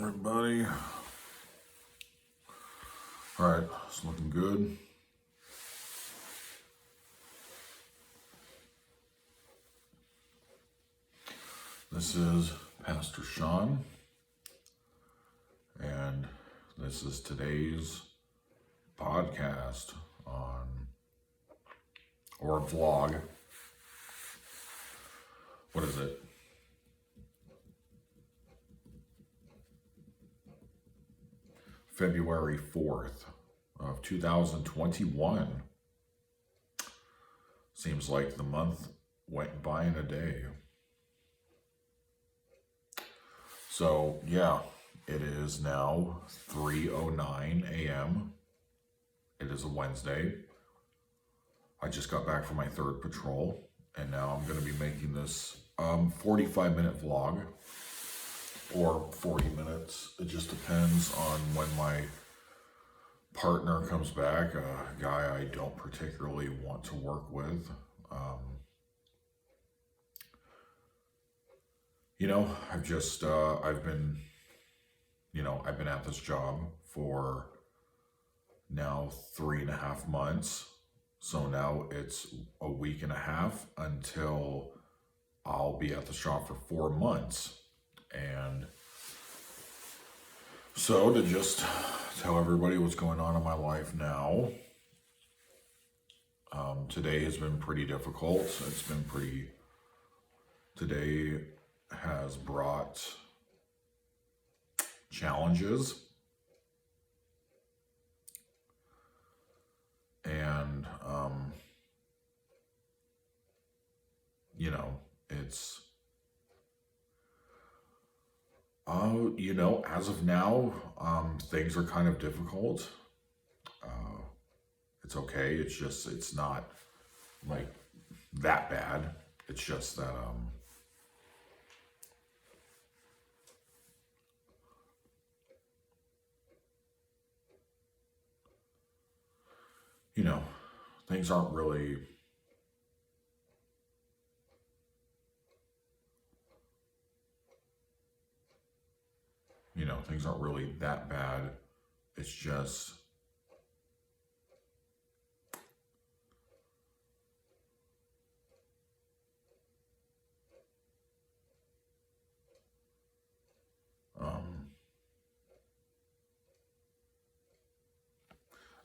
everybody. All right, it's looking good. This is Pastor Sean, and this is today's podcast or vlog. What is it? February 4th of 2021. Seems like the month went by in a day. So yeah, it is now 3:09 a.m. It is a Wednesday. I just got back from my third patrol, and now I'm going to be making this 45-minute vlog. Or 40 minutes. It just depends on when my partner comes back, a guy I don't particularly want to work with. I've been at this job for now 3.5 months. So now it's a week and a half until I'll be at the shop for 4 months. And so to just tell everybody what's going on in my life now, today has been pretty difficult. Today has brought challenges. And, it's, as of now, things are kind of difficult. It's okay. It's not like that bad. It's just that, things aren't really, things aren't really that bad. It's just,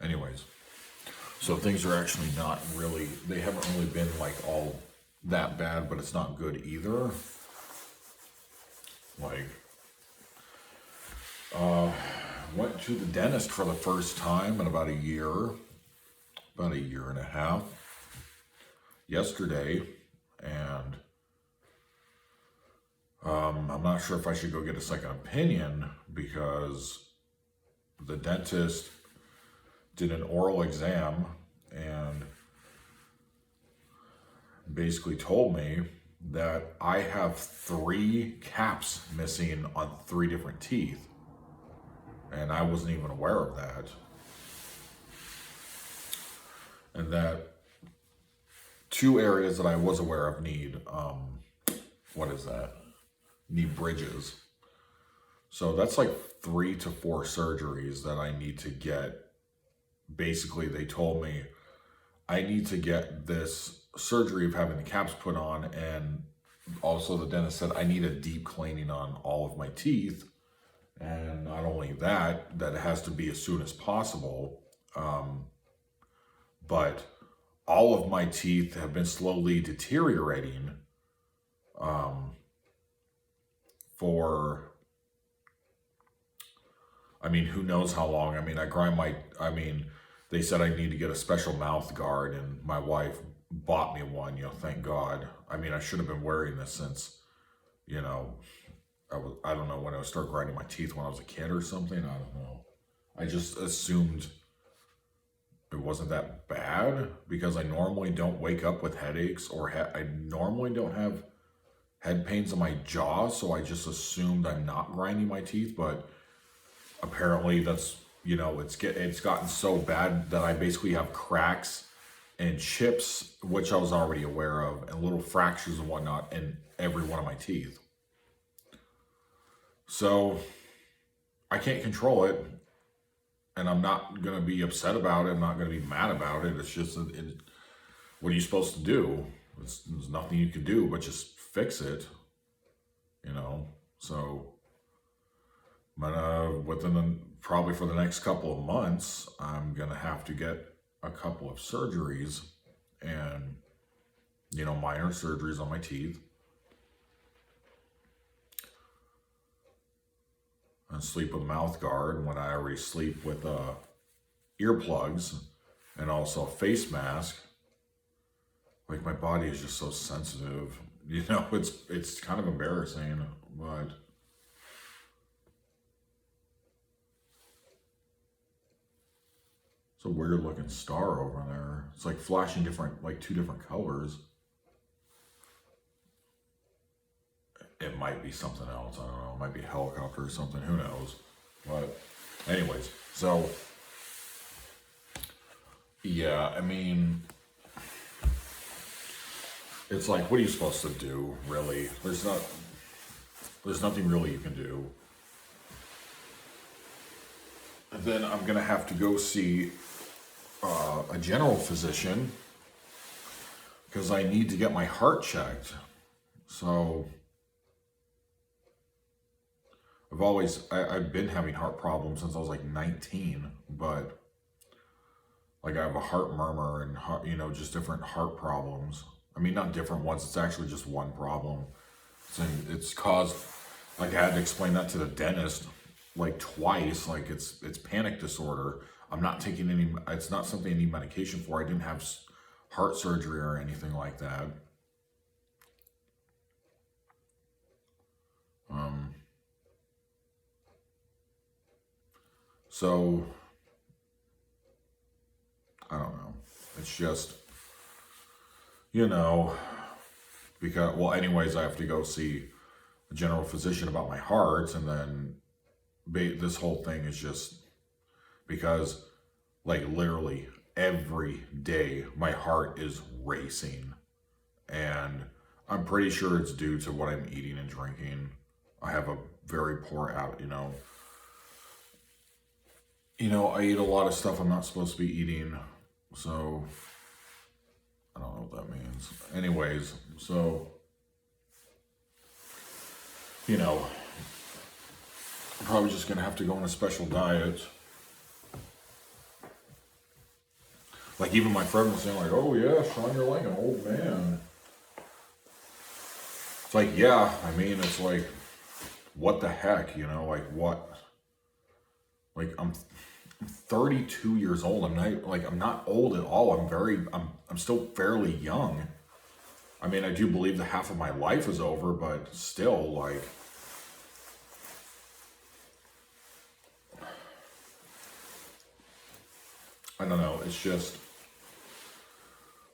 anyways, so things are actually not really, they haven't really been like all that bad, but it's not good either. Like, went to the dentist for the first time in about a year and a half, yesterday, and I'm not sure if I should go get a second opinion because the dentist did an oral exam and basically told me that I have 3 caps missing on 3 different teeth. And I wasn't even aware of that. And that 2 areas that I was aware of need, need bridges. So that's like 3 to 4 surgeries that I need to get. Basically, they told me I need to get this surgery of having the caps put on, and also the dentist said I need a deep cleaning on all of my teeth. And not only that it has to be as soon as possible, but all of my teeth have been slowly deteriorating who knows how long. They said I need to get a special mouth guard, and my wife bought me one, thank God. I should have been wearing this since, I don't know when I started grinding my teeth when I was a kid or something. I don't know. I just assumed it wasn't that bad because I normally don't wake up with headaches or I normally don't have head pains in my jaw. So I just assumed I'm not grinding my teeth, but apparently that's, it's gotten so bad that I basically have cracks and chips, which I was already aware of, and little fractures and whatnot in every one of my teeth. So I can't control it, and I'm not going to be upset about it. I'm not going to be mad about it. It's just, what are you supposed to do? There's nothing you can do but just fix it, you know? So, but probably for the next couple of months, I'm going to have to get a couple of surgeries and, minor surgeries on my teeth. And sleep with a mouth guard when I already sleep with earplugs and also a face mask. Like, my body is just so sensitive. It's kind of embarrassing, but it's a weird looking star over there. It's like flashing two different colors. It might be something else. I don't know. It might be a helicopter or something. Who knows? But anyways, so yeah, I mean, it's like, what are you supposed to do, really? There's nothing really you can do. And then I'm gonna have to go see a general physician because I need to get my heart checked. So I've been having heart problems since I was like 19, but like I have a heart murmur and heart, just different heart problems. I mean, not different ones. It's actually just one problem. It's caused, like, I had to explain that to the dentist like twice. Like, it's panic disorder. I'm not taking it's not something I need medication for. I didn't have heart surgery or anything like that. So, I don't know. It's just, because, well, anyways, I have to go see a general physician about my heart, and then this whole thing is just because, like, literally every day my heart is racing, and I'm pretty sure it's due to what I'm eating and drinking. I have a very poor I eat a lot of stuff I'm not supposed to be eating, so I don't know what that means. Anyways, so, I'm probably just going to have to go on a special diet. Like, even my friend was saying, like, oh yeah, Sean, you're like an old man. It's like, yeah, I mean, it's like, what the heck, like, what? Like, I'm 32 years old. I'm not old at all. I'm still fairly young. I mean, I do believe that half of my life is over, but still, like, I don't know. It's just,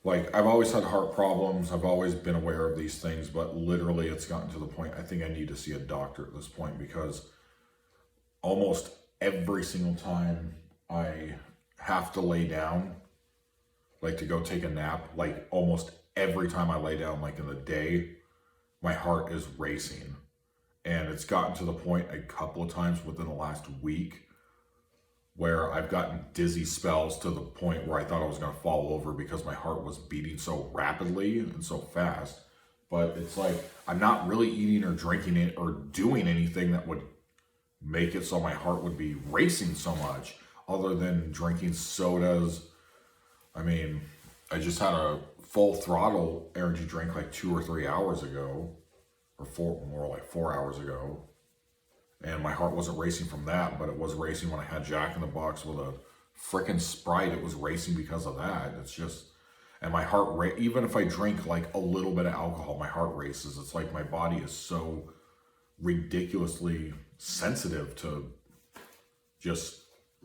like, I've always had heart problems. I've always been aware of these things, but literally it's gotten to the point I think I need to see a doctor at this point, because almost every single time I have to lay down, like, to go take a nap, like, almost every time I lay down, like, in the day, my heart is racing. And it's gotten to the point a couple of times within the last week where I've gotten dizzy spells to the point where I thought I was going to fall over because my heart was beating so rapidly and so fast. But it's like, I'm not really eating or drinking it or doing anything that would make it so my heart would be racing so much, other than drinking sodas. I mean, I just had a full throttle energy drink like 2 or 3 hours ago, or more like 4 hours ago. And my heart wasn't racing from that, but it was racing when I had Jack in the Box with a frickin' Sprite. It was racing because of that. It's just, and my heart rate, even if I drink like a little bit of alcohol, my heart races. It's like my body is so ridiculously sensitive to just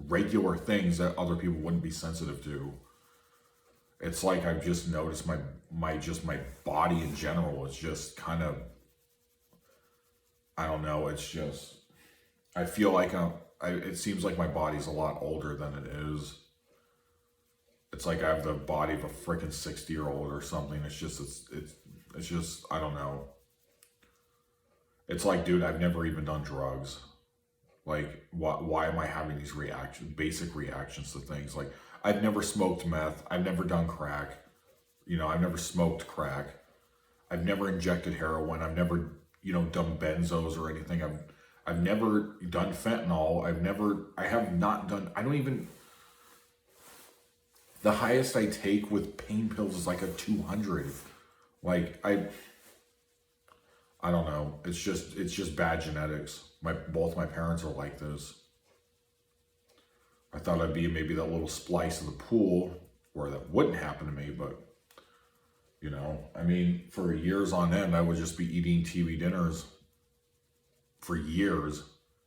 regular things that other people wouldn't be sensitive to. It's like I've just noticed my body in general is just kind of, I don't know, it's just, I feel like it seems like my body's a lot older than it is. It's like I have the body of a freaking 60-year-old or something. It's just, I don't know. It's like, dude, I've never even done drugs. Like, why am I having these basic reactions to things? Like, I've never smoked meth. I've never done crack. I've never smoked crack. I've never injected heroin. I've never, done benzos or anything. I've never done fentanyl. I have not done, I don't even, the highest I take with pain pills is like a 200. Like, I don't know. It's just bad genetics. Both my parents are like this. I thought I'd be maybe that little splice of the pool where that wouldn't happen to me, but I mean, for years on end, I would just be eating TV dinners for years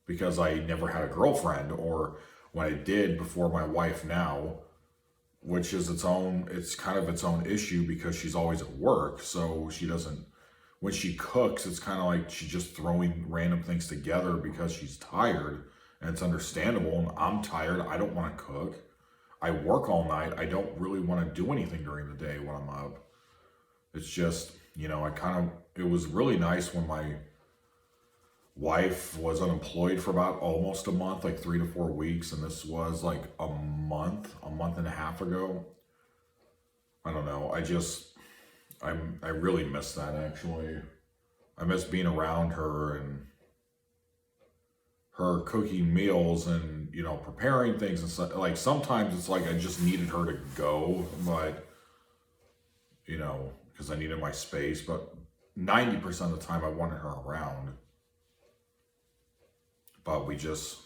because I never had a girlfriend, or when I did before my wife now, which is it's kind of its own issue because she's always at work. So she doesn't, when she cooks, it's kind of like she's just throwing random things together because she's tired, and it's understandable. And I'm tired. I don't want to cook. I work all night. I don't really want to do anything during the day when I'm up. It's just, it was really nice when my wife was unemployed for about almost a month, like 3 to 4 weeks. And this was like a month and a half ago. I don't know. I really miss that, actually. I miss being around her and her cooking meals and, preparing things and stuff. Like, sometimes it's like I just needed her to go, but, because I needed my space. But 90% of the time I wanted her around. But it's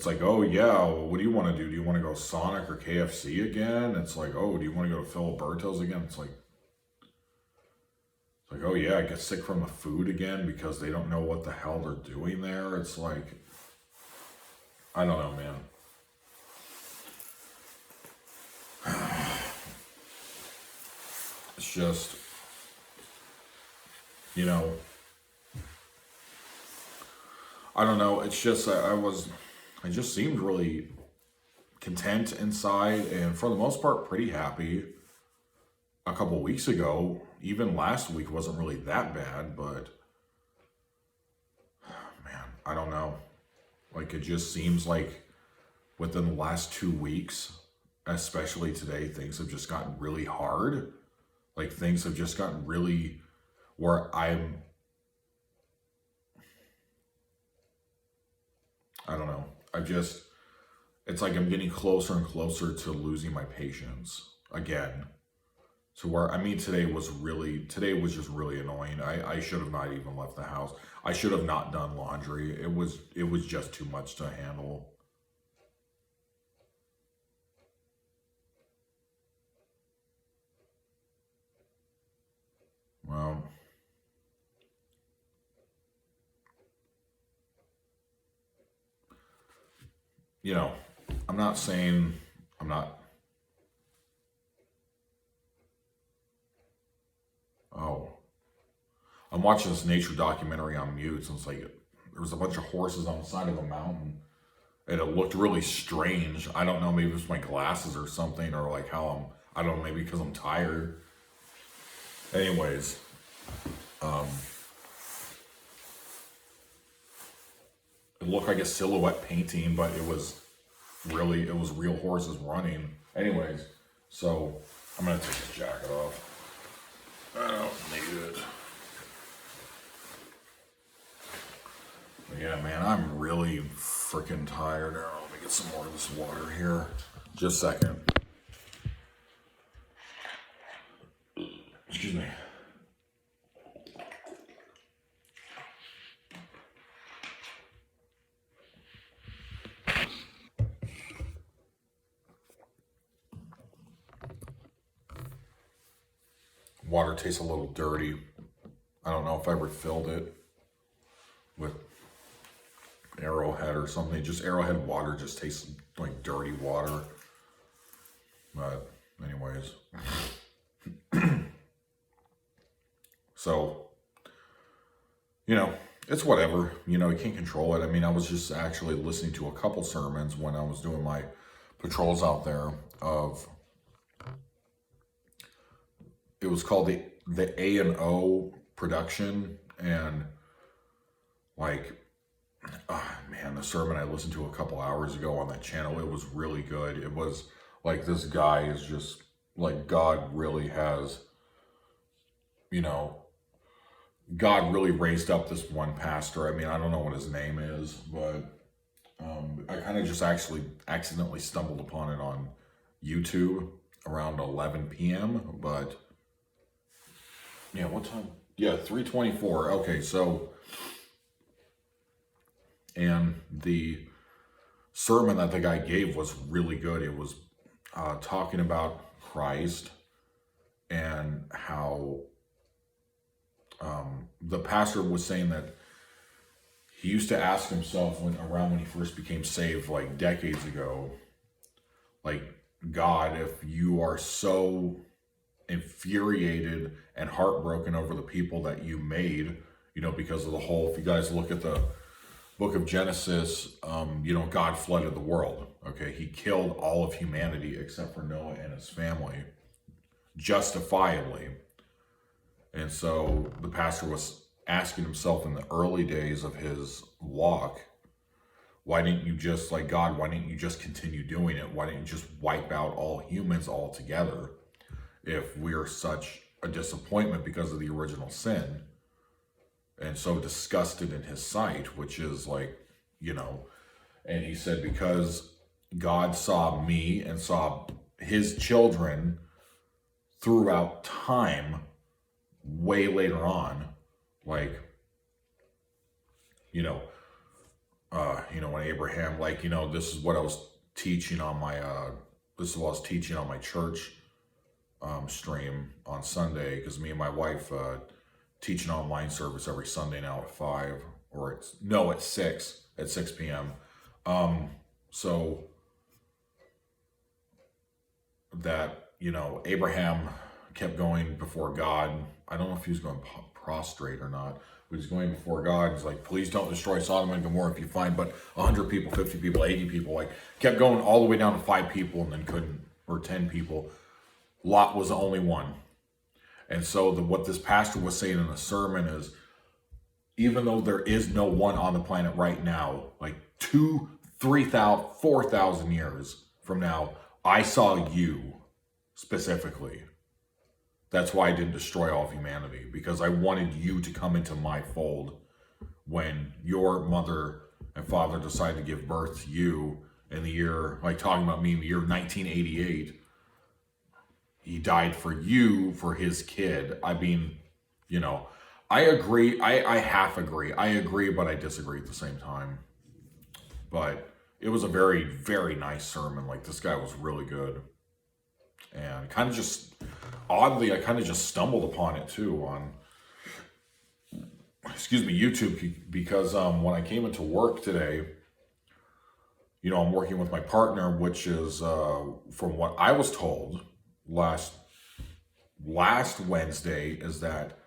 like, oh yeah, what do you want to do? Do you want to go Sonic or KFC again? It's like, oh, do you want to go to Filiberto's again? It's like, oh yeah, I get sick from the food again because they don't know what the hell they're doing there. It's like, I don't know, man. It's just, I don't know. It's just, I just seemed really content inside and for the most part pretty happy. A couple weeks ago, even last week wasn't really that bad, but man, I don't know. Like, it just seems like within the last 2 weeks, especially today, things have just gotten really hard. Like, things have just gotten really where I don't know. It's like I'm getting closer and closer to losing my patience again. To where, today was just really annoying. I should have not even left the house. I should have not done laundry. It was just too much to handle. Well, I'm not saying I'm not. Oh, I'm watching this nature documentary on mute, and it's like there was a bunch of horses on the side of a mountain, and it looked really strange. I don't know, maybe it's my glasses or something, or like how I don't know, maybe because I'm tired. Anyways, it looked like a silhouette painting, but it was real horses running. Anyways, so I'm gonna take this jacket off. I don't need it. But yeah, man, I'm really freaking tired. Let me get some more of this water here. Just a second. Excuse me. Water tastes a little dirty. I don't know if I refilled it with Arrowhead or something. Just Arrowhead water just tastes like dirty water. But anyways. So, it's whatever. You can't control it. I was just actually listening to a couple sermons when I was doing my patrols out there it was called the A&O production, and like, oh man, a sermon I listened to a couple hours ago on that channel. It was really good. It was like, this guy is just like, God really has, you know, God really raised up this one pastor. I mean, I don't know what his name is, but I kind of just actually accidentally stumbled upon it on YouTube around 11 p.m. But yeah, what time? Yeah, 3:24. Okay, so, and the sermon that the guy gave was really good. It was talking about Christ and how the pastor was saying that he used to ask himself when he first became saved, like decades ago, like, God, if you are so infuriated and heartbroken over the people that you made, you know, because of the whole, if you guys look at the book of Genesis, you know, God flooded the world. Okay, he killed all of humanity except for Noah and his family, justifiably. And so the pastor was asking himself in the early days of his walk, why didn't you just, like, God, why didn't you just continue doing it? Why didn't you just wipe out all humans altogether if we're such a disappointment because of the original sin and so disgusted in his sight, which is like, you know, and he said, because God saw me and saw his children throughout time way later on, like, when Abraham, like, this is what I was teaching on my, church stream on Sunday, because me and my wife teach an online service every Sunday now at 5, or at 6 p.m. So that, Abraham kept going before God. I don't know if he was going prostrate or not, but he's going before God. He's like, please don't destroy Sodom and Gomorrah if you find but 100 people, 50 people, 80 people. Like, kept going all the way down to 5 people and then couldn't, or 10 people. Lot was the only one. And so what this pastor was saying in the sermon is, even though there is no one on the planet right now, like 2, 3,000, 4,000 years from now, I saw you specifically. That's why I didn't destroy all of humanity, because I wanted you to come into my fold when your mother and father decided to give birth to you in the year, like talking about me in the year 1988. He died for you, for his kid. I mean, I agree. I half agree. I agree, but I disagree at the same time. But it was a very, very nice sermon. Like, this guy was really good. And kind of just, oddly, I kind of just stumbled upon it too on, YouTube, because when I came into work today, I'm working with my partner, which is, from what I was told last Wednesday, is that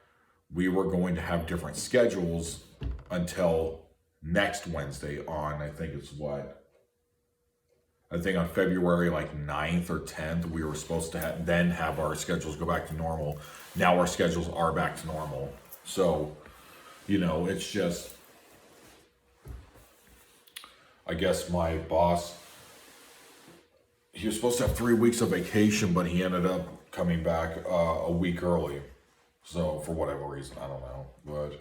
we were going to have different schedules until next Wednesday on, I think on February 9th or 10th, we were supposed to have our schedules go back to normal. Now our schedules are back to normal. So, it's just, I guess my boss, he was supposed to have 3 weeks of vacation, but he ended up coming back a week early. So for whatever reason, I don't know, but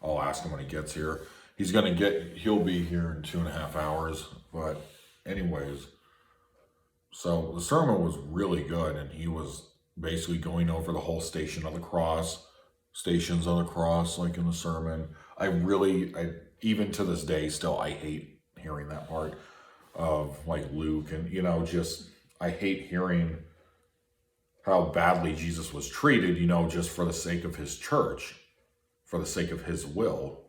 I'll ask him when he gets here. He'll be here in 2.5 hours, but anyways, so the sermon was really good, and he was basically going over the whole stations of the cross, like in the sermon. I even to this day still, I hate hearing that part of like Luke, and I hate hearing how badly Jesus was treated, just for the sake of his church, for the sake of his will,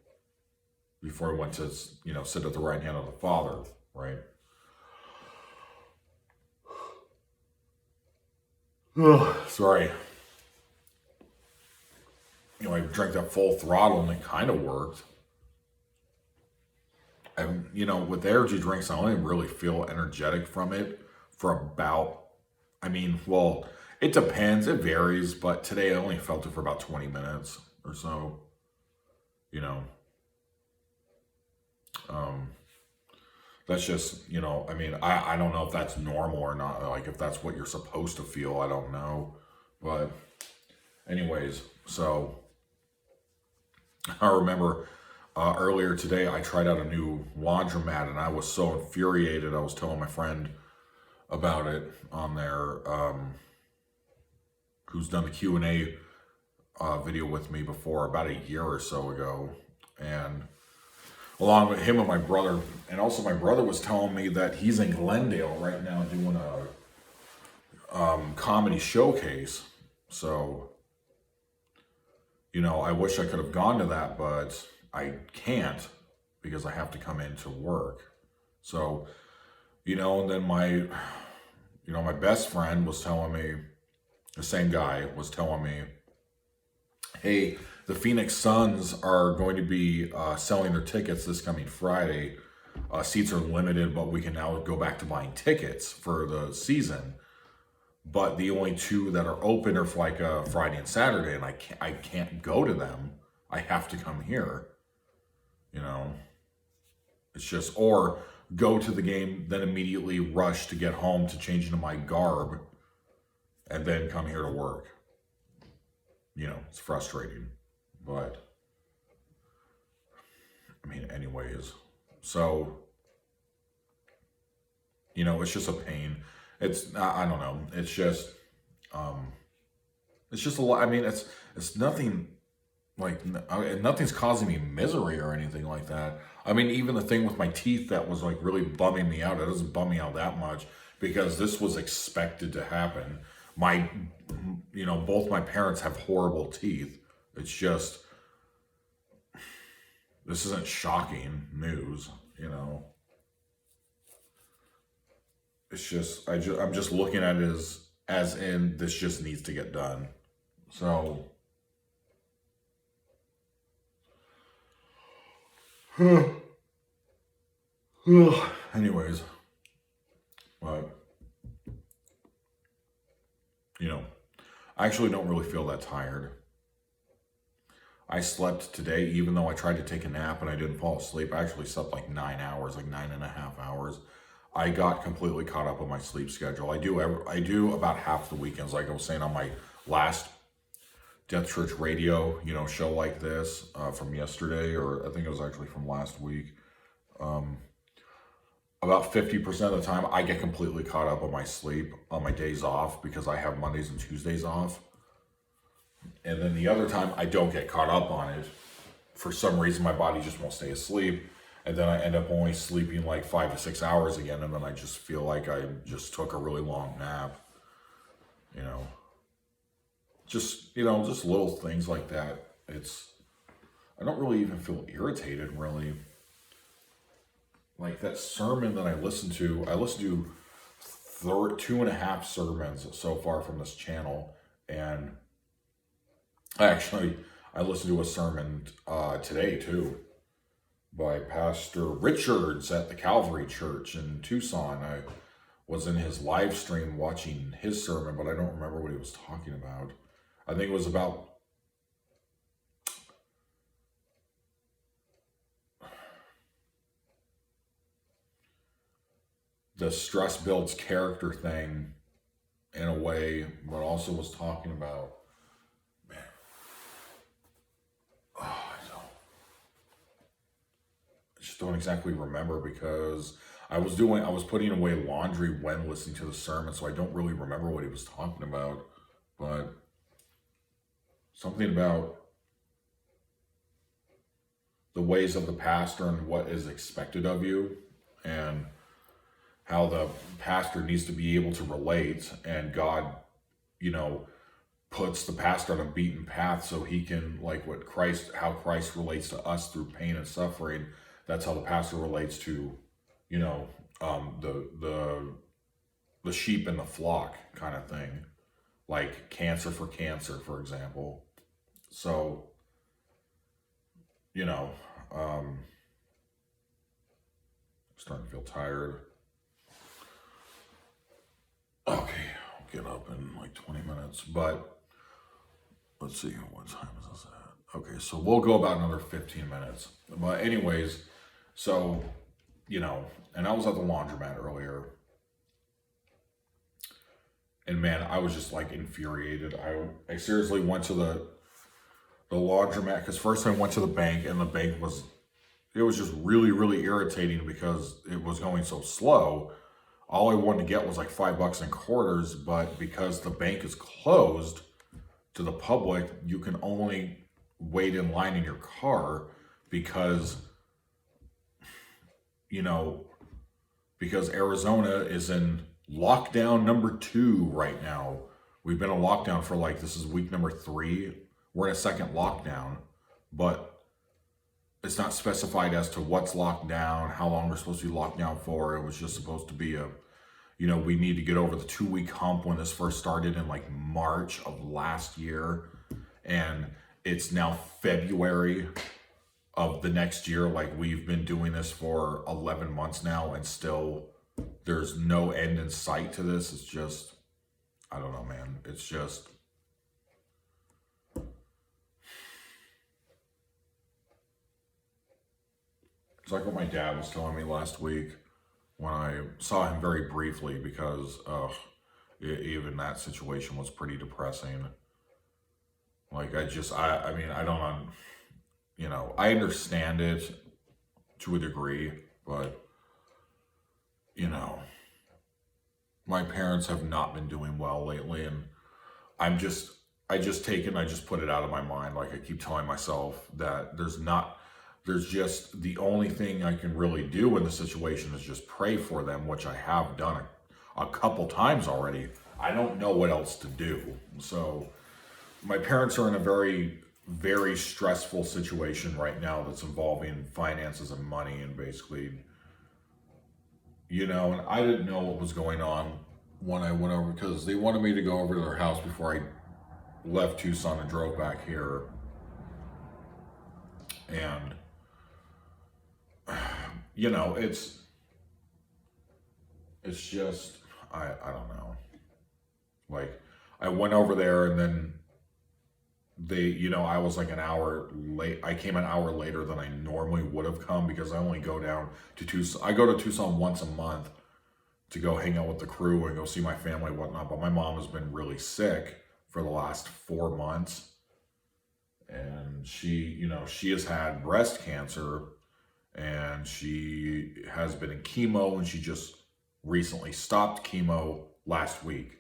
before he went to, sit at the right hand of the Father, right? Sorry. I drank that full throttle and it kind of worked. And, with energy drinks, I only really feel energetic from it for about, it depends, it varies, but today I only felt it for about 20 minutes or so, That's just, I mean, I don't know if that's normal or not. Like, if that's what you're supposed to feel, I don't know. But, anyways, so I remember earlier today I tried out a new laundromat and I was so infuriated. I was telling my friend about it on there, who's done the Q&A video with me before about a year or so ago. And along with him and my brother, and also my brother was telling me that he's in Glendale right now doing a comedy showcase. So, I wish I could have gone to that, but I can't because I have to come in to work. So, and then my best friend was telling me, the same guy was telling me, hey, the Phoenix Suns are going to be selling their tickets this coming Friday. Seats are limited, but we can now go back to buying tickets for the season. But the only two that are open are for like Friday and Saturday, and I can't go to them. I have to come here. It's just, or go to the game, then immediately rush to get home to change into my garb, and then come here to work. It's frustrating. But, I mean, anyways, so, it's just a pain. It's, I don't know, it's just a lot. I mean, it's nothing, like, nothing's causing me misery or anything like that. I mean, even the thing with my teeth that was, like, really bumming me out, it doesn't bum me out that much because this was expected to happen. Both my parents have horrible teeth. It's just, this isn't shocking news, It's just, I'm just looking at it as in this just needs to get done. So, anyways, but, I actually don't really feel that tired. I slept today, even though I tried to take a nap and I didn't fall asleep. I actually slept like 9 hours, like 9.5 hours. I got completely caught up on my sleep schedule. I do about half the weekends, like I was saying on my last Death Church Radio, show like this from yesterday, or I think it was actually from last week. About 50% of the time, I get completely caught up on my sleep on my days off because I have Mondays and Tuesdays off. And then the other time, I don't get caught up on it. For some reason, my body just won't stay asleep. And then I end up only sleeping like 5 to 6 hours again. And then I just feel like I just took a really long nap. Just little things like that. I don't really even feel irritated, really. Like that sermon that I listened to 2.5 sermons so far from this channel. And I listened to a sermon today too by Pastor Richards at the Calvary Church in Tucson. I was in his live stream watching his sermon, but I don't remember what he was talking about. I think it was about the stress builds character thing in a way, but also was talking about, man, I just don't exactly remember because I was putting away laundry when listening to the sermon, so I don't really remember what he was talking about, but something about the ways of the pastor and what is expected of you, and how the pastor needs to be able to relate, and God, puts the pastor on a beaten path so he can, like how Christ relates to us through pain and suffering. That's how the pastor relates to, the sheep in the flock kind of thing, like cancer for cancer, for example. So, starting to feel tired. Okay, I'll get up in like 20 minutes, but let's see, what time is this at? Okay, so we'll go about another 15 minutes. But anyways, so and I was at the laundromat earlier, and man, I was just like infuriated. I seriously went to the laundromat because first I went to the bank, and the bank was just really, really irritating because it was going so slow. All I wanted to get was like $5 in quarters, but because the bank is closed to the public, you can only wait in line in your car because, because Arizona is in lockdown number 2 right now. We've been in lockdown for this is week number 3. We're in a second lockdown, but it's not specified as to what's locked down, how long we're supposed to be locked down for. It was just supposed to be we need to get over the 2-week hump when this first started in March of last year. And it's now February of the next year. We've been doing this for 11 months now, and still there's no end in sight to this. It's just, I don't know, man. It's just, it's like what my dad was telling me last week when I saw him very briefly, because even that situation was pretty depressing. I mean, I don't, I understand it to a degree, but, my parents have not been doing well lately, and I just put it out of my mind. I keep telling myself that there's just the only thing I can really do in the situation is just pray for them, which I have done a couple times already. I don't know what else to do. So my parents are in a very, very stressful situation right now that's involving finances and money, and basically, and I didn't know what was going on when I went over, because they wanted me to go over to their house before I left Tucson and drove back here. And, it's just, I don't know. I went over there, and then I was an hour late. I came an hour later than I normally would have come, because I only go down to Tucson. I go to Tucson once a month to go hang out with the crew and go see my family and whatnot. But my mom has been really sick for the last 4 months. And she has had breast cancer, and she has been in chemo, and she just recently stopped chemo last week.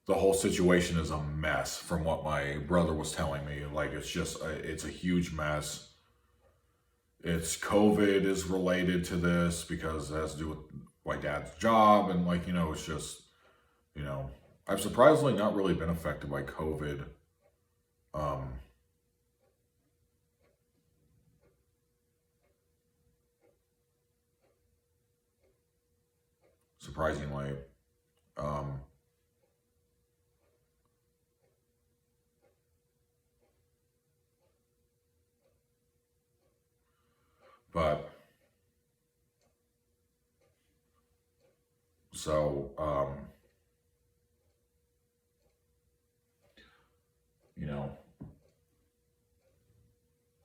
The whole situation is a mess from what my brother was telling me. It's a huge mess. It's COVID is related to this because it has to do with my dad's job. And it's just, I've surprisingly not really been affected by COVID. Surprisingly, but so,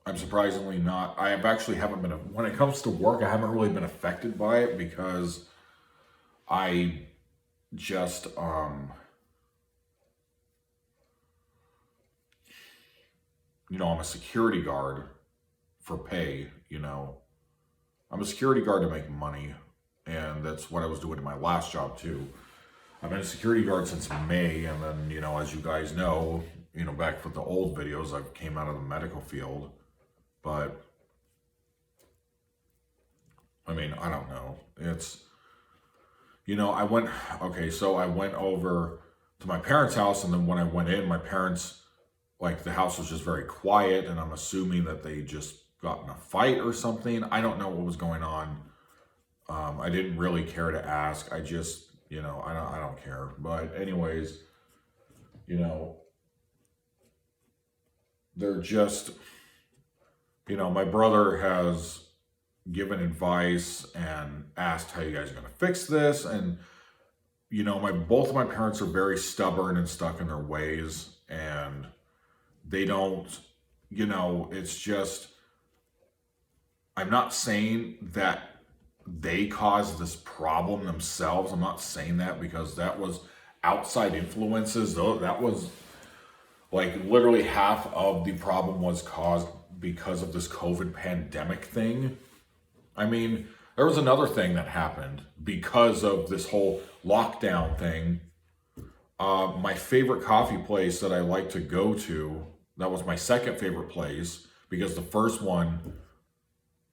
I'm surprisingly not, I have actually haven't been, when it comes to work, I haven't really been affected by it, because I just, I'm a security guard for pay, I'm a security guard to make money, and that's what I was doing in my last job too. I've been a security guard since May, and then, as you guys know, back with the old videos, I came out of the medical field. But, I mean, I don't know. It's, I went over to my parents' house, and then when I went in, my parents, the house was just very quiet, and I'm assuming that they just got in a fight or something. I don't know what was going on. I didn't really care to ask. I just, I don't care. But anyways, they're just, my brother has given advice and asked how you guys are going to fix this. And, both of my parents are very stubborn and stuck in their ways, and they don't, it's just, I'm not saying that they caused this problem themselves. I'm not saying that, because that was outside influences. Though that was like literally half of the problem was caused because of this COVID pandemic thing. I mean, there was another thing that happened because of this whole lockdown thing. My favorite coffee place that I like to go to, that was my second favorite place, because the first one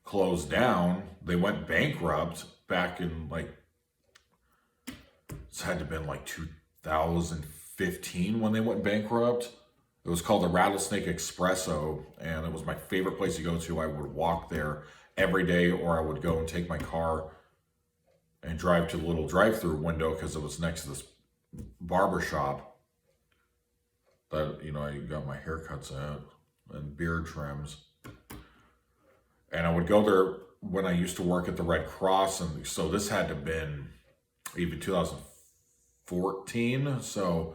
closed down. They went bankrupt back in like, it's had to have been like 2015 when they went bankrupt. It was called the Rattlesnake Espresso, and it was my favorite place to go to. I would walk there every day, or I would go and take my car and drive to the little drive-through window, because it was next to this barber shop that, you know, I got my haircuts at and beard trims. And I would go there when I used to work at the Red Cross, and so this had to have been even 2014. So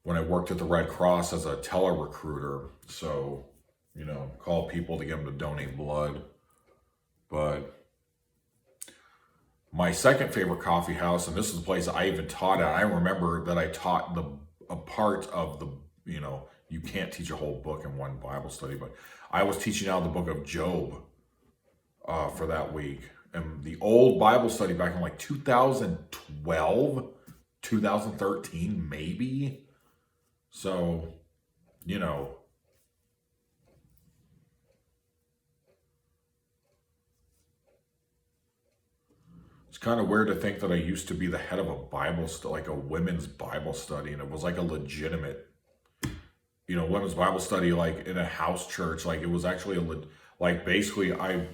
when I worked at the Red Cross as a tele-recruiter, so, you know, call people to get them to donate blood. But my second favorite coffee house, and this is the place I even taught at, I remember that I taught a part of the, you know, you can't teach a whole book in one Bible study, but I was teaching out the book of Job for that week. And the old Bible study back in like 2012, 2013, maybe. So, you know, it's kind of weird to think that I used to be the head of a Bible study, like a women's Bible study, and it was like a legitimate, you know, women's Bible study, like in a house church. Like it was actually like basically I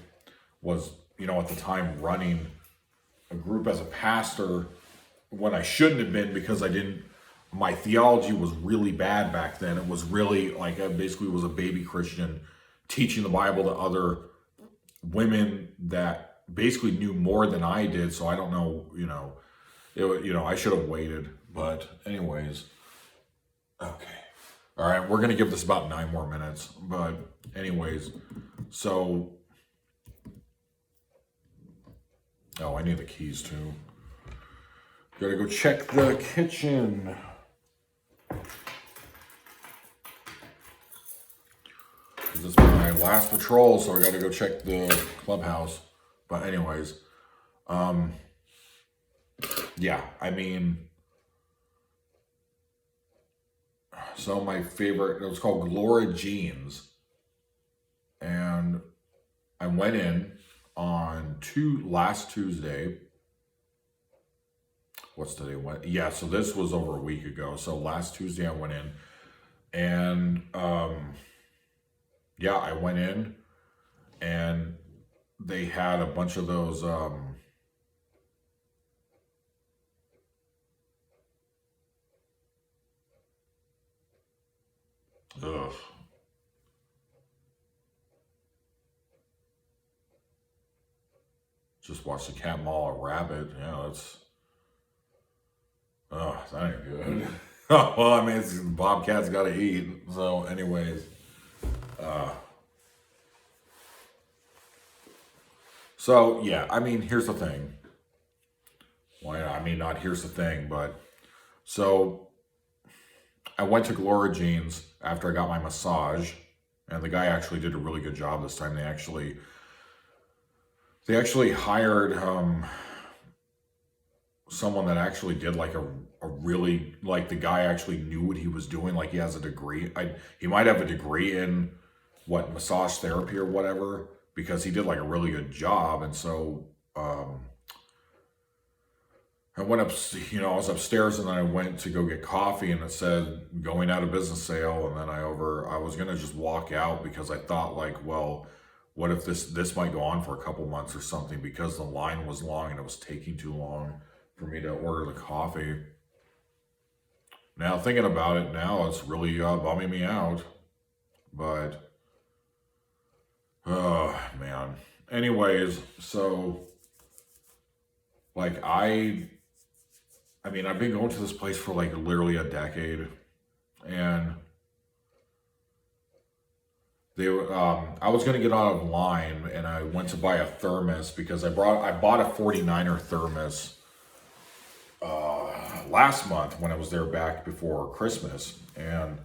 was, you know, at the time running a group as a pastor when I shouldn't have been, because my theology was really bad back then. It was really like I basically was a baby Christian teaching the Bible to other women that basically knew more than I did. So I don't know, you know, I should have waited. But anyways, okay. All right, we're going to give this about 9 more minutes. But anyways, so, oh, I need the keys too. Gotta go check the kitchen. This is my last patrol, so I gotta go check the clubhouse. But anyways, yeah, I mean, so my favorite, it was called Gloria Jeans. And I went in on last Tuesday. What's today? Yeah, so this was over a week ago. So last Tuesday I went in, and yeah, I went in, and they had a bunch of those ugh. Just watch the cat maul a rabbit. Yeah, that's, oh, that ain't good. Well, I mean, bobcats gotta eat. So anyways, so yeah, I mean, here's the thing. Well, I mean, not here's the thing, but so I went to Gloria Jeans after I got my massage, and the guy actually did a really good job this time. They actually hired someone that actually did like a really, like, the guy actually knew what he was doing. Like, he has a degree. He might have a degree in massage therapy or whatever, because he did like a really good job. And so I went up, you know, I was upstairs, and then I went to go get coffee, and it said going out of business sale. And then I was going to just walk out, because I thought, like, well, what if this might go on for a couple months or something, because the line was long and it was taking too long for me to order the coffee. Now thinking about it now, it's really bumming me out. But oh man. Anyways, so like I mean, I've been going to this place for like literally a decade, and I was going to get out of line, and I went to buy a thermos because I bought a 49er thermos last month when I was there back before Christmas. And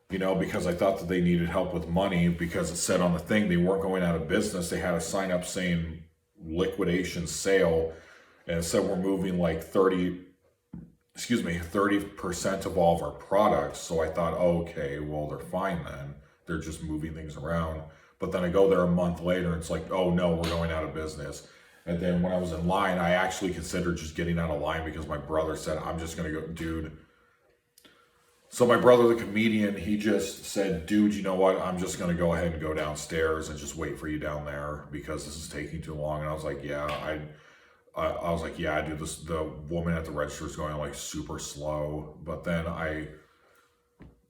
because I thought that they needed help with money, because it said on the thing they weren't going out of business. They had a sign up saying liquidation sale, and it said we're moving like 30% of all of our products. So I thought, oh, okay, well, they're fine then. They're just moving things around. But then I go there a month later, and it's like, oh no, we're going out of business. And then when I was in line, I actually considered just getting out of line because my brother said, I'm just going to go, dude. So my brother, the comedian, he just said, dude, you know what? I'm just going to go ahead and go downstairs and just wait for you down there because this is taking too long. And I was like, yeah, I was like, yeah, dude, the woman at the register is going like super slow. But then I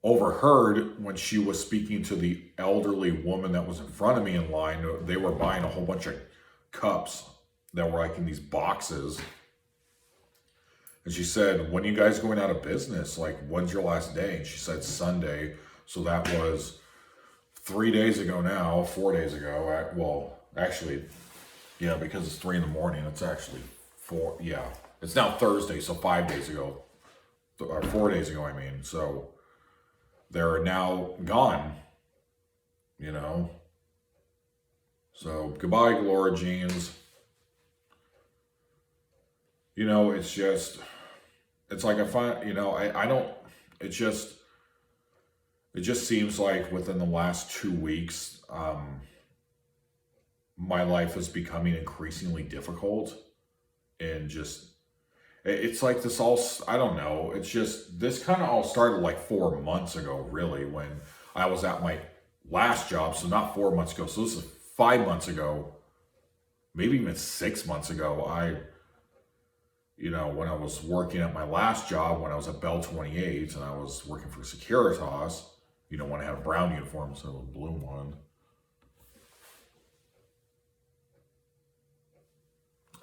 overheard when she was speaking to the elderly woman that was in front of me in line, they were buying a whole bunch of cups that were like in these boxes. And she said, when are you guys going out of business? Like, when's your last day? And she said Sunday. So that was 3 days ago now, 4 days ago. Well, actually, yeah, because it's 3 a.m, it's actually 4. Yeah, it's now Thursday, so 5 days ago, or 4 days ago, I mean. So they're now gone, So goodbye, Galore jeans. It's just, it's like I find, I don't, it just seems like within the last 2 weeks, my life is becoming increasingly difficult, and just, it's like this all, I don't know, it's just, this kind of all started like 4 months ago, really, when I was at my last job. So not 4 months ago, so this is 5 months ago, maybe even 6 months ago. When I was working at my last job, when I was at Bell 28 and I was working for Securitas, when I had a brown uniform instead of a blue one.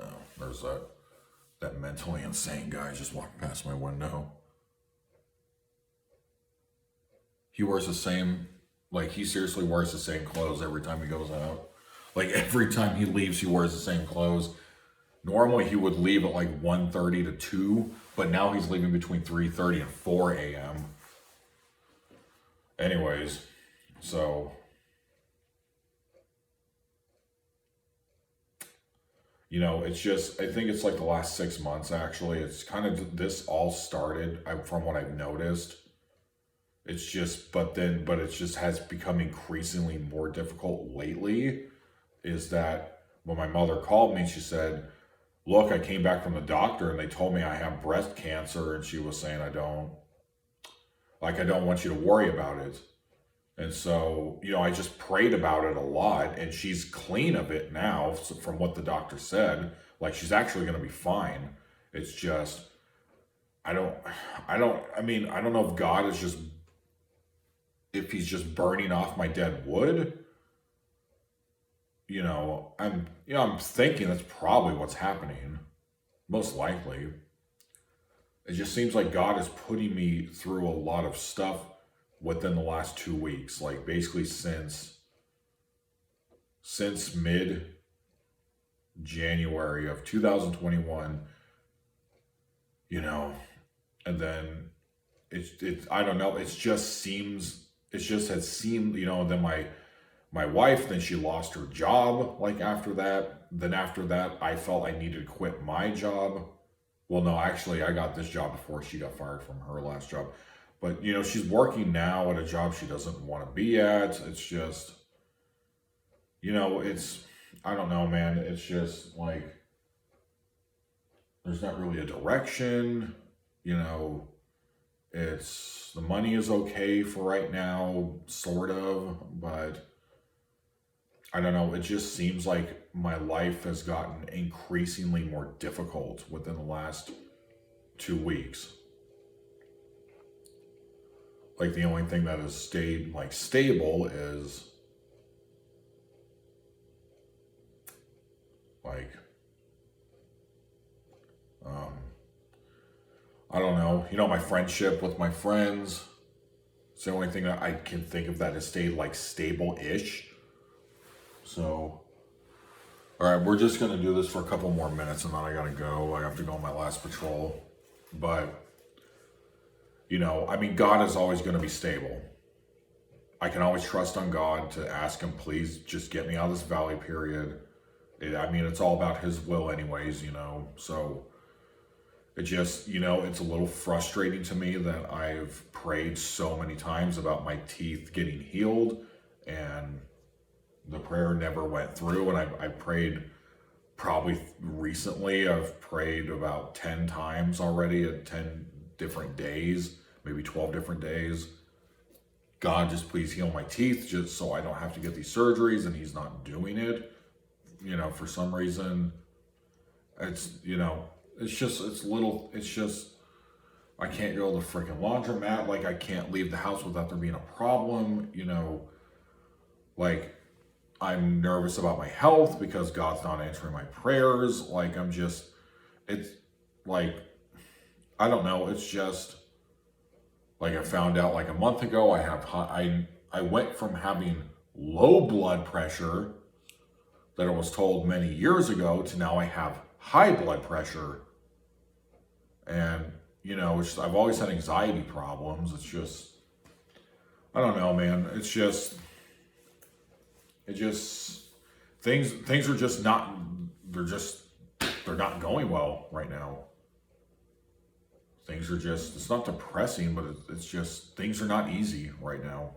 Oh, there's that mentally insane guy just walking past my window. He wears the same, like, he seriously wears the same clothes every time he goes out. Like, every time he leaves, he wears the same clothes. Normally he would leave at like 1:30 to 2, but now he's leaving between 3:30 and 4 a.m. Anyways, so, it's just, I think it's like the last 6 months, actually. It's kind of, this all started, from what I've noticed. It's just, but it just has become increasingly more difficult lately, is that when my mother called me, she said, look, I came back from the doctor and they told me I have breast cancer, and she was saying, I don't want you to worry about it. And so, I just prayed about it a lot, and she's clean of it now, from what the doctor said. Like, she's actually going to be fine. It's just, I don't know if God is just, if he's just burning off my dead wood. I'm thinking that's probably what's happening. Most likely. It just seems like God is putting me through a lot of stuff within the last 2 weeks. Like, basically since mid-January of 2021, and then I don't know, it just had seemed, then my wife, then she lost her job, like, after that. Then after that, I felt I needed to quit my job. Well, no, actually, I got this job before she got fired from her last job. But, she's working now at a job she doesn't want to be at. It's just, it's, I don't know, man. It's just, like, there's not really a direction. It's, the money is okay for right now, sort of, but I don't know, it just seems like my life has gotten increasingly more difficult within the last 2 weeks. Like, the only thing that has stayed, like, stable is, like, I don't know, my friendship with my friends. It's the only thing that I can think of that has stayed like stable-ish. So, all right, we're just going to do this for a couple more minutes and then I got to go. I have to go on my last patrol. But, I mean, God is always going to be stable. I can always trust on God to ask him, please just get me out of this valley period. It's all about his will anyways, So it just, it's a little frustrating to me that I've prayed so many times about my teeth getting healed and the prayer never went through. And I prayed probably recently, I've prayed about 10 times already at 10 different days, maybe 12 different days. God, just please heal my teeth just so I don't have to get these surgeries, and he's not doing it, for some reason. It's I can't go to the freaking laundromat. Like, I can't leave the house without there being a problem, like, I'm nervous about my health because God's not answering my prayers. Like, it's like, I don't know. It's just like I found out like a month ago, I went from having low blood pressure that I was told many years ago to now I have high blood pressure. And, I've always had anxiety problems. It's just, I don't know, man. Things are just not, they're not going well right now. Things are just, it's not depressing, but it's just, things are not easy right now.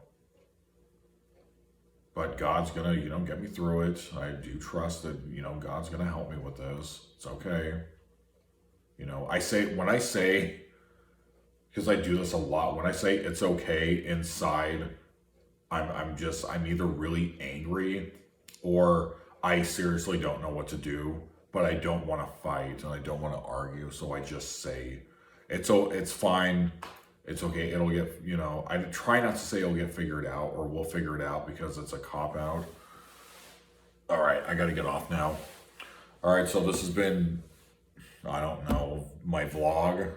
But God's gonna, get me through it. I do trust that, God's gonna help me with this. It's okay. When I say, because I do this a lot, when I say it's okay inside, I'm either really angry or I seriously don't know what to do, but I don't want to fight and I don't want to argue. So I just say, it's fine. It's okay. It'll get, I try not to say it'll get figured out or we'll figure it out because it's a cop out. All right. I got to get off now. All right. So this has been, I don't know, my vlog.